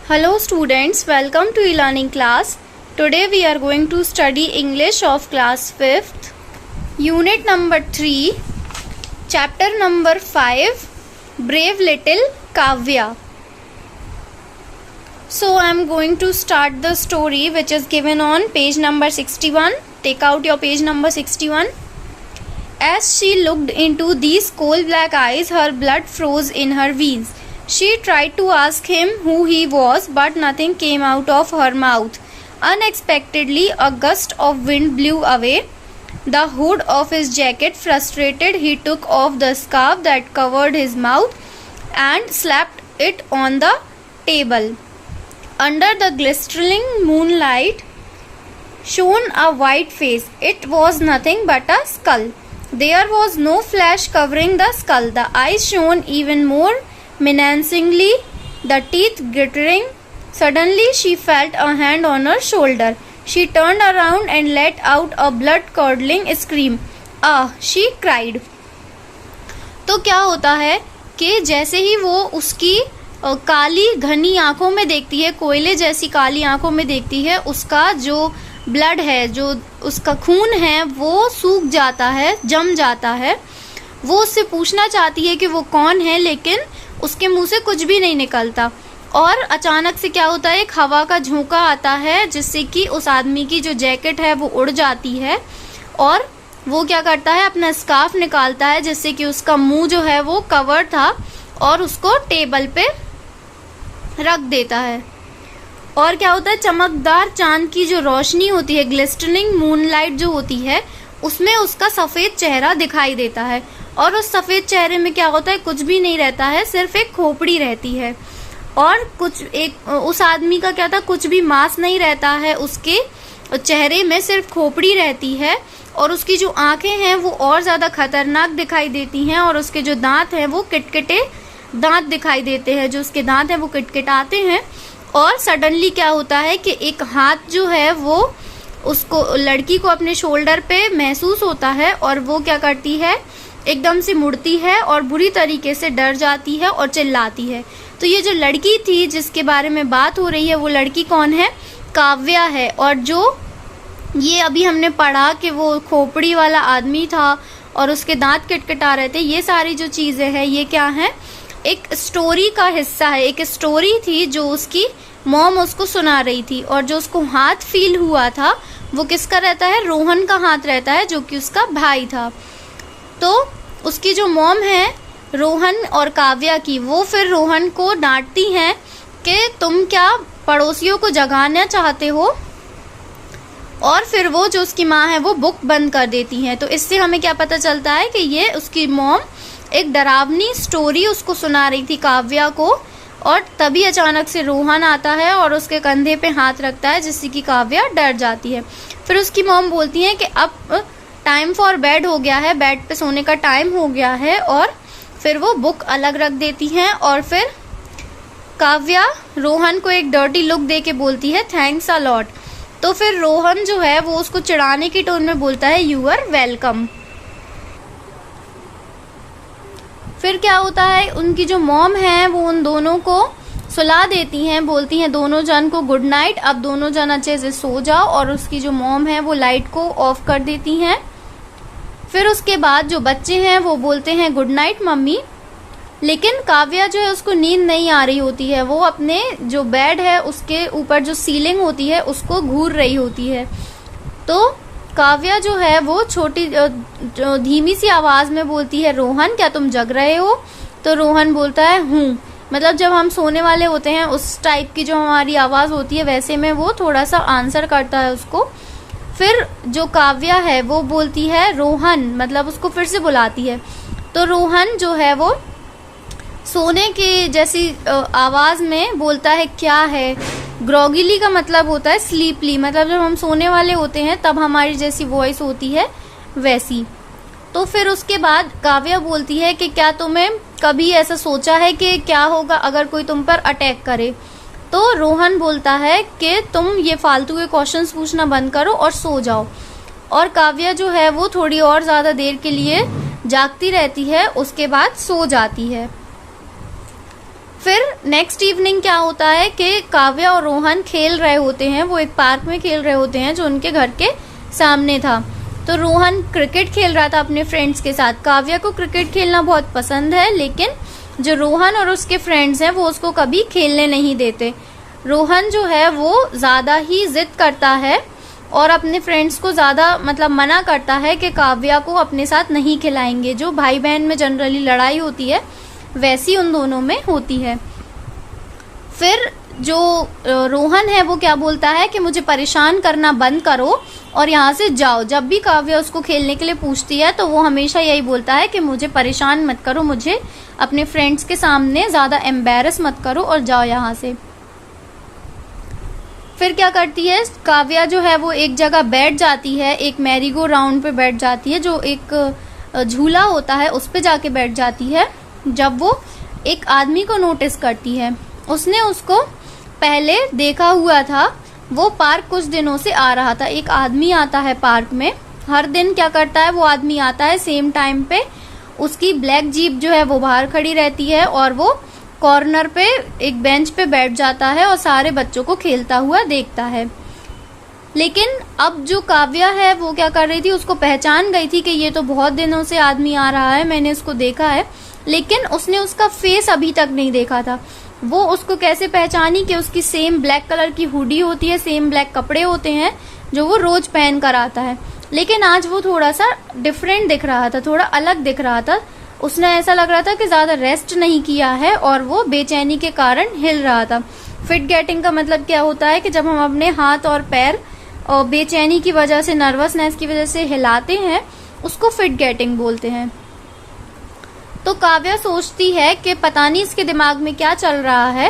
Hello students, welcome to e-learning class. Today we are going to study English of class 5th, unit number 3, chapter number 5, Brave Little Kavya. So I am going to start the story which is given on page number 61. Take out your page number 61. As she looked into these coal black eyes, her blood froze in her veins. She tried to ask him who he was, but nothing came out of her mouth. Unexpectedly, a gust of wind blew away the hood of his jacket. Frustrated, he took off the scarf that covered his mouth and slapped it on the table. Under the glistening moonlight shone a white face. It was nothing but a skull. There was no flesh covering the skull. The eyes shone even more menacingly, the teeth glittering. Suddenly she felt a hand on her shoulder. She turned around and let out a blood-curdling scream. Ah! she cried. तो क्या होता है कि जैसे ही वो उसकी काली घनी आंखों में देखती है, कोयले जैसी काली आंखों में देखती है, उसका जो ब्लड है, जो उसका खून है, वो सूख जाता है, जम जाता है. वो उससे पूछना चाहती है कि वो कौन है, लेकिन उसके मुंह से कुछ भी नहीं निकलता. और अचानक से क्या होता है, एक हवा का झोंका आता है जिससे कि उस आदमी की जो जैकेट है वो उड़ जाती है. और वो क्या करता है, अपना स्कार्फ निकालता है जिससे कि उसका मुंह जो है वो कवर था, और उसको टेबल पे रख देता है. और क्या होता है, चमकदार चांद की जो रोशनी होती है, ग्लिस्टनिंग मूनलाइट जो होती है, उसमें उसका सफ़ेद चेहरा दिखाई देता है. और उस सफ़ेद चेहरे में क्या होता है, कुछ भी नहीं रहता है, सिर्फ एक खोपड़ी रहती है. और उस आदमी का क्या था, कुछ भी मांस नहीं रहता है उसके चेहरे में, सिर्फ खोपड़ी रहती है. और उसकी जो आंखें हैं वो और ज़्यादा खतरनाक दिखाई देती हैं, और उसके जो दांत हैं वो किटकिटे दांत दिखाई देते हैं. जो उसके दांत हैं वो किटकिटाते हैं. और सडनली क्या होता है कि एक हाथ जो है वो उसको, लड़की को अपने शोल्डर पे महसूस होता है, और वो क्या करती है, एकदम से मुड़ती है और बुरी तरीके से डर जाती है और चिल्लाती है. तो ये जो लड़की थी जिसके बारे में बात हो रही है, वो लड़की कौन है, काव्या है. और जो ये अभी हमने पढ़ा कि वो खोपड़ी वाला आदमी था और उसके दांत किटकिटा रहे थे, ये सारी जो चीज़ें हैं ये क्या हैं, एक स्टोरी का हिस्सा है. एक स्टोरी थी जो उसकी मॉम उसको सुना रही थी. और जो उसको हाथ फील हुआ था वो किसका रहता है, रोहन का हाथ रहता है, जो कि उसका भाई था. तो उसकी जो मॉम है रोहन और काव्या की, वो फिर रोहन को डांटती हैं कि तुम क्या पड़ोसियों को जगाना चाहते हो. और फिर वो जो उसकी माँ है वो बुक बंद कर देती हैं. तो इससे हमें क्या पता चलता है कि ये उसकी मॉम एक डरावनी स्टोरी उसको सुना रही थी काव्या को. और तभी अचानक से रोहन आता है और उसके कंधे पे हाथ रखता है, जिससे कि काव्या डर जाती है. फिर उसकी मॉम बोलती है कि अब टाइम फॉर बेड हो गया है, बेड पे सोने का टाइम हो गया है. और फिर वो बुक अलग रख देती हैं. और फिर काव्या रोहन को एक डर्टी लुक दे के बोलती है थैंक्स अ लॉट. तो फिर रोहन जो है वो उसको चिढ़ाने की टोन में बोलता है यू आर वेलकम. फिर क्या होता है, उनकी जो मॉम है वो उन दोनों को सुला देती हैं, बोलती हैं दोनों जन को गुड नाइट, अब दोनों जन अच्छे से सो जाओ. और उसकी जो मॉम है वो लाइट को ऑफ कर देती हैं. फिर उसके बाद जो बच्चे हैं वो बोलते हैं गुड नाइट मम्मी. लेकिन काव्या जो है उसको नींद नहीं आ रही होती है, वो अपने जो बेड है उसके ऊपर जो सीलिंग होती है उसको घूर रही होती है. तो काव्या जो है वो छोटी जो धीमी सी आवाज़ में बोलती है रोहन क्या तुम जग रहे हो. तो रोहन बोलता है हूँ. मतलब जब हम सोने वाले होते हैं उस टाइप की जो हमारी आवाज़ होती है, वैसे में वो थोड़ा सा आंसर करता है उसको. फिर जो काव्या है वो बोलती है रोहन, मतलब उसको फिर से बुलाती है. तो रोहन जो है वो सोने की जैसी आवाज़ में बोलता है क्या है. ग्रॉगिली का मतलब होता है स्लीपली, मतलब जब हम सोने वाले होते हैं तब हमारी जैसी वॉइस होती है वैसी. तो फिर उसके बाद काव्या बोलती है कि क्या तुम्हें कभी ऐसा सोचा है कि क्या होगा अगर कोई तुम पर अटैक करे. तो रोहन बोलता है कि तुम ये फालतू के क्वेश्चंस पूछना बंद करो और सो जाओ. और काव्या जो है वो थोड़ी और ज़्यादा देर के लिए जागती रहती है, उसके बाद सो जाती है. फिर नेक्स्ट इवनिंग क्या होता है कि काव्या और रोहन खेल रहे होते हैं, वो एक पार्क में खेल रहे होते हैं जो उनके घर के सामने था। तो रोहन क्रिकेट खेल रहा था अपने फ्रेंड्स के साथ। काव्या को क्रिकेट खेलना बहुत पसंद है, लेकिन जो रोहन और उसके फ्रेंड्स हैं वो उसको कभी खेलने नहीं देते। रोहन जो है वो ज़्यादा ही जिद करता है और अपने फ्रेंड्स को ज़्यादा मतलब मना करता है कि काव्या को अपने साथ नहीं खिलाएंगे। जो भाई बहन में जनरली लड़ाई होती है वैसी उन दोनों में होती है। फिर जो रोहन है वो क्या बोलता है कि मुझे परेशान करना बंद करो और यहाँ से जाओ। जब भी काव्या उसको खेलने के लिए पूछती है तो वो हमेशा यही बोलता है कि मुझे परेशान मत करो, मुझे अपने फ्रेंड्स के सामने ज़्यादा एम्बैरस मत करो और जाओ यहाँ से। फिर क्या करती है काव्या जो है वो एक जगह बैठ जाती है, एक मैरीगो राउंड पे बैठ जाती है, जो एक झूला होता है उस पे जाके बैठ जाती है। जब वो एक आदमी को नोटिस करती है, उसने उसको पहले देखा हुआ था, वो पार्क कुछ दिनों से आ रहा था। एक आदमी आता है पार्क में, हर दिन क्या करता है वो आदमी आता है सेम टाइम पे, उसकी ब्लैक जीप जो है वो बाहर खड़ी रहती है और वो कॉर्नर पे एक बेंच पे बैठ जाता है और सारे बच्चों को खेलता हुआ देखता है। लेकिन अब जो काव्या है वो क्या कर रही थी, उसको पहचान गई थी कि ये तो बहुत दिनों से आदमी आ रहा है, मैंने इसको देखा है, लेकिन उसने उसका फेस अभी तक नहीं देखा था। वो उसको कैसे पहचानी कि उसकी सेम ब्लैक कलर की हुडी होती है, सेम ब्लैक कपड़े होते हैं जो वो रोज पहन कर आता है, लेकिन आज वो थोड़ा सा डिफरेंट दिख रहा था, थोड़ा अलग दिख रहा था। उसने ऐसा लग रहा था कि ज़्यादा रेस्ट नहीं किया है और वो बेचैनी के कारण हिल रहा था। फिट गेटिंग का मतलब क्या होता है कि जब हम अपने हाथ और पैर और बेचैनी की वजह से, नर्वसनेस की वजह से हिलाते हैं, उसको फिट गेटिंग बोलते हैं। तो काव्या सोचती है कि पता नहीं इसके दिमाग में क्या चल रहा है।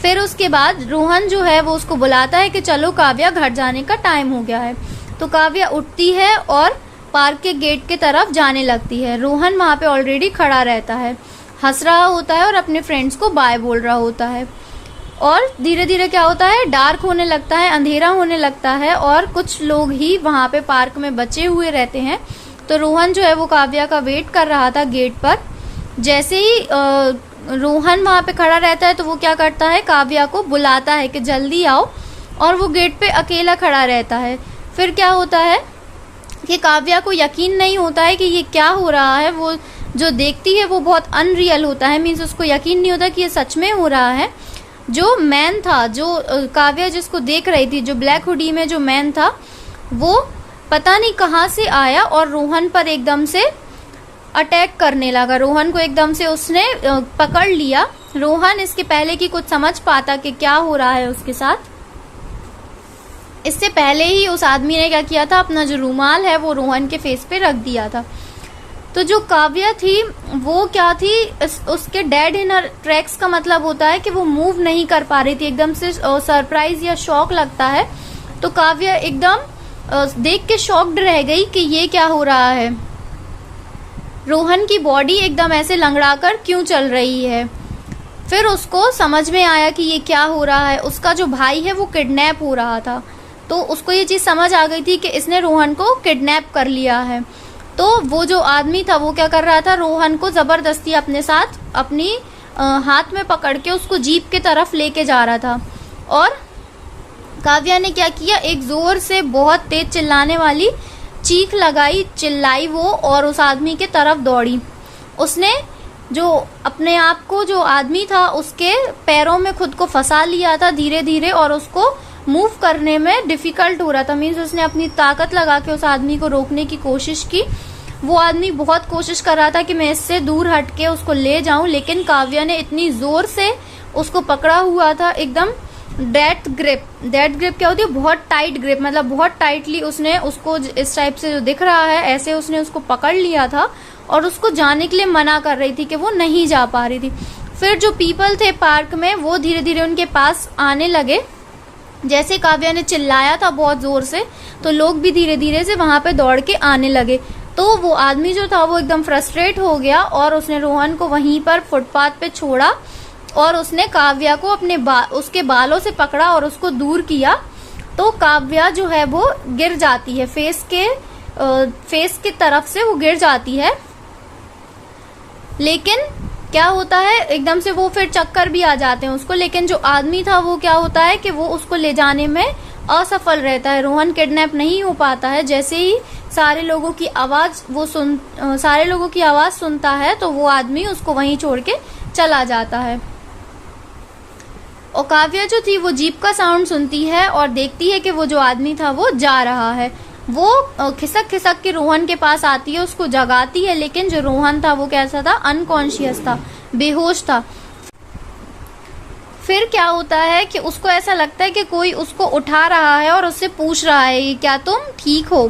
फिर उसके बाद रोहन जो है वो उसको बुलाता है कि चलो काव्या, घर जाने का टाइम हो गया है। तो काव्या उठती है और पार्क के गेट के तरफ जाने लगती है। रोहन वहां पे ऑलरेडी खड़ा रहता है, हंस रहा होता है और अपने फ्रेंड्स को बाय बोल रहा होता है। और धीरे धीरे क्या होता है, डार्क होने लगता है, अंधेरा होने लगता है और कुछ लोग ही वहां पे पार्क में बचे हुए रहते हैं। तो रोहन जो है वो काव्या का वेट कर रहा था गेट पर। जैसे ही रोहन वहां पे खड़ा रहता है तो वो क्या करता है, काव्या को बुलाता है कि जल्दी आओ, और वो गेट पे अकेला खड़ा रहता है। फिर क्या होता है कि काव्या को यकीन नहीं होता है कि ये क्या हो रहा है। वो जो देखती है वो बहुत अनरियल होता है, मीन्स उसको यकीन नहीं होता कि ये सच में हो रहा है। जो मैन था, जो काव्या जिसको देख रही थी, जो ब्लैक हुडी में जो मैन था, वो पता नहीं कहाँ से आया और रोहन पर एकदम से अटैक करने लगा। रोहन को एकदम से उसने पकड़ लिया। रोहन इसके पहले कि कुछ समझ पाता कि क्या हो रहा है उसके साथ, इससे पहले ही उस आदमी ने क्या किया था, अपना जो रुमाल है वो रोहन के फेस पे रख दिया था। तो जो काव्या थी वो क्या थी, उसके डेड इन ट्रैक्स का मतलब होता है कि वो मूव नहीं कर पा रही थी। एकदम से सरप्राइज या शॉक लगता है। तो काव्या एकदम देख के शॉक्ड रह गई कि ये क्या हो रहा है। रोहन की बॉडी एकदम ऐसे लंगड़ाकर क्यों चल रही है। फिर उसको समझ में आया कि ये क्या हो रहा है। उसका जो भाई है वो किडनैप हो रहा था, तो उसको ये चीज़ समझ आ गई थी कि इसने रोहन को किडनैप कर लिया है। तो वो जो आदमी था वो क्या कर रहा था, रोहन को ज़बरदस्ती अपने साथ अपनी हाथ में पकड़ के उसको जीप के तरफ लेके जा रहा था। और काव्या ने क्या किया, एक ज़ोर से बहुत तेज चिल्लाने वाली चीख लगाई, चिल्लाई वो, और उस आदमी के तरफ दौड़ी। उसने जो अपने आप को, जो आदमी था उसके पैरों में खुद को फंसा लिया था धीरे धीरे, और उसको मूव करने में डिफ़िकल्ट हो रहा था। मीन्स उसने अपनी ताकत लगा के उस आदमी को रोकने की कोशिश की। वो आदमी बहुत कोशिश कर रहा था कि मैं इससे दूर हट के उसको ले जाऊं, लेकिन काव्या ने इतनी ज़ोर से उसको पकड़ा हुआ था, एकदम डेथ ग्रिप। डेथ ग्रिप क्या होती है, बहुत टाइट ग्रिप, मतलब बहुत टाइटली उसने उसको इस टाइप से जो दिख रहा है ऐसे उसने उसको पकड़ लिया था और उसको जाने के लिए मना कर रही थी कि वो नहीं जा पा रही थी। फिर जो पीपल थे पार्क में वो धीरे धीरे उनके पास आने लगे। जैसे काव्या ने चिल्लाया था बहुत जोर से, तो लोग भी धीरे धीरे से वहां पे दौड़ के आने लगे। तो वो आदमी जो था वो एकदम फ्रस्ट्रेट हो गया और उसने रोहन को वहीं पर फुटपाथ पे छोड़ा और उसने काव्या को अपने उसके बालों से पकड़ा और उसको दूर किया। तो काव्या जो है वो गिर जाती है, फेस के तरफ से वो गिर जाती है। लेकिन क्या होता है, एकदम से वो फिर चक्कर भी आ जाते हैं उसको, लेकिन जो आदमी था वो क्या होता है कि वो उसको ले जाने में असफल रहता है। रोहन किडनैप नहीं हो पाता है। जैसे ही सारे लोगों की आवाज सुनता है तो वो आदमी उसको वहीं छोड़ के चला जाता है। और काव्या जो थी वो जीप का साउंड सुनती है और देखती है कि वो जो आदमी था वो जा रहा है। वो खिसक खिसक के रोहन के पास आती है, उसको जगाती है, लेकिन जो रोहन था वो कैसा था, अनकॉन्शियस था, बेहोश था। फिर क्या होता है कि उसको ऐसा लगता है कि कोई उसको उठा रहा है और उससे पूछ रहा है क्या तुम ठीक हो।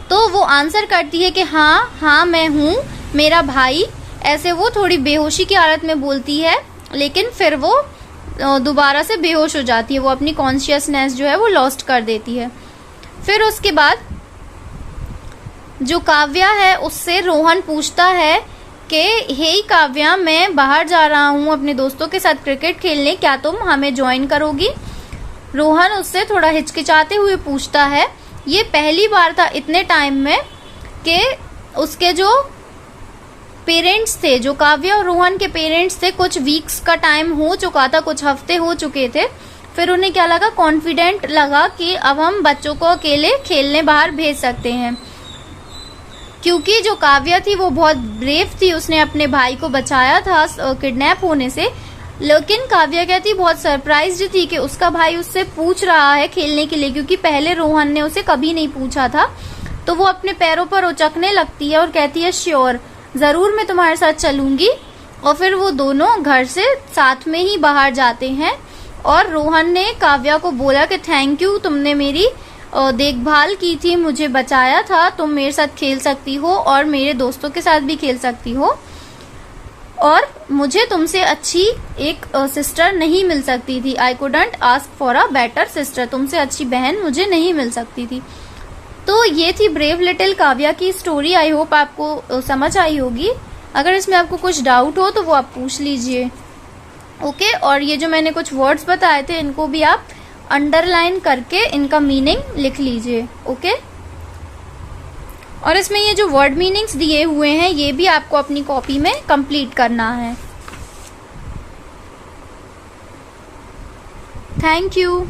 तो वो आंसर करती है कि हाँ मैं हूँ, मेरा भाई। ऐसे वो थोड़ी बेहोशी की हालत में बोलती है, लेकिन फिर वो दोबारा से बेहोश हो जाती है। वो अपनी कॉन्शियसनेस जो है वो लॉस्ट कर देती है। फिर उसके बाद जो काव्या है उससे रोहन पूछता है कि हे काव्या, मैं बाहर जा रहा हूँ अपने दोस्तों के साथ क्रिकेट खेलने, क्या तुम हमें ज्वाइन करोगी। रोहन उससे थोड़ा हिचकिचाते हुए पूछता है। ये पहली बार था इतने टाइम में कि उसके जो पेरेंट्स थे, जो काव्या और रोहन के पेरेंट्स थे, कुछ वीक्स का टाइम हो चुका था, कुछ हफ्ते हो चुके थे। फिर उन्हें क्या लगा, कॉन्फिडेंट लगा कि अब हम बच्चों को अकेले खेलने बाहर भेज सकते हैं। क्योंकि जो काव्या थी वो बहुत ब्रेव थी, उसने अपने भाई को बचाया था किडनैप होने से। लेकिन काव्या क्या थी, बहुत सरप्राइज्ड थी कि उसका भाई उससे पूछ रहा है खेलने के लिए, क्योंकि पहले रोहन ने उसे कभी नहीं पूछा था। तो वो अपने पैरों पर उचकने लगती है और कहती है श्योर, जरूर मैं तुम्हारे साथ चलूंगी। और फिर वो दोनों घर से साथ में ही बाहर जाते हैं। और रोहन ने काव्या को बोला कि थैंक यू, तुमने मेरी देखभाल की थी, मुझे बचाया था, तुम मेरे साथ खेल सकती हो और मेरे दोस्तों के साथ भी खेल सकती हो। और मुझे तुमसे अच्छी एक सिस्टर नहीं मिल सकती थी। I couldn't ask for a better sister, तुमसे अच्छी बहन मुझे नहीं मिल सकती थी। तो ये थी ब्रेव लिटिल काव्या की स्टोरी। आई होप आपको समझ आई होगी। अगर इसमें आपको कुछ डाउट हो तो वो आप पूछ लीजिए। ओके, और ये जो मैंने कुछ वर्ड्स बताए थे इनको भी आप अंडरलाइन करके इनका मीनिंग लिख लीजिए। ओके, और इसमें ये जो वर्ड मीनिंग्स दिए हुए हैं ये भी आपको अपनी कॉपी में कंप्लीट करना है। Thank you.